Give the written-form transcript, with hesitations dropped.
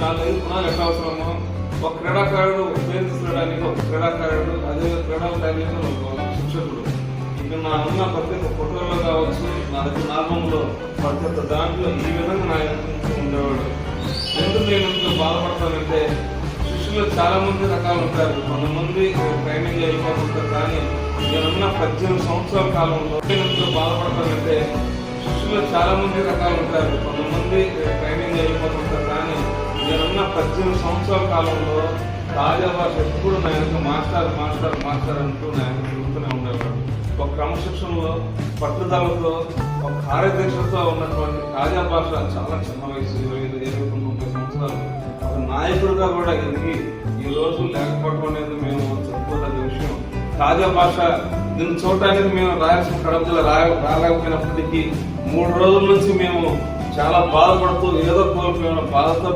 నాలుగైదు గుణాలు ఎట్లా అవసరమో ఒక క్రీడాకారుడు పేరు తీసుకురావడానికి ఒక క్రీడాకారుడు, అదే క్రీడాకారుడు ఒక శిక్షకుడు. ఇక్కడ నా ఉన్న ప్రతి ఒక్క ఫోటోలో కావచ్చు, నా దగ్గర ఆల్బంలో ప్రతి ఒక్క దాంట్లో ఈ విధంగా నా ఉండేవాడు. ఎందుకు నేను ఇందులో బాధపడతానంటే శిష్యులు చాలా మంది రకాలు ఉంటారు. కొంతమంది ట్రైనింగ్ వెళ్ళిపోతుంటారు. కానీ నేనున్న 18 సంవత్సరాల కాలంలో నేను ఇందులో బాధపడతానంటే శిష్యులు చాలా మంది రకాలు ఉంటారు. కొంతమంది ట్రైనింగ్ వెళ్ళిపోతుంటారు. కానీ నేనున్న 18 సంవత్సరాల కాలంలో తాజా భాష ఎప్పుడు నా యొక్క మాస్టర్ మాస్టర్ మాస్టర్ అంటూ నా యొక్క తిరుగుతూనే ఉండేవాడు. ఒక క్రమశిక్షణలో, పట్టుదలతో, ఒక కార్యదక్షతతో ఉన్నటువంటి తాజా భాష చాలా చిన్న వయసు 25-30 సంవత్సరాలు ఒక నాయకుడిగా కూడా ఎదిగి ఈ రోజు లేకపోవడం అనేది మేము చెప్పుకోదగ్గ విషయం. తాజా భాష దీన్ని చూడటానికి మేము రాయలసీమ కడప జిల్లా రాలేకపోయినప్పటికీ 3 రోజుల నుంచి మేము చాలా బాధపడుతూ ఏదో కోల్పోయిన బాధతో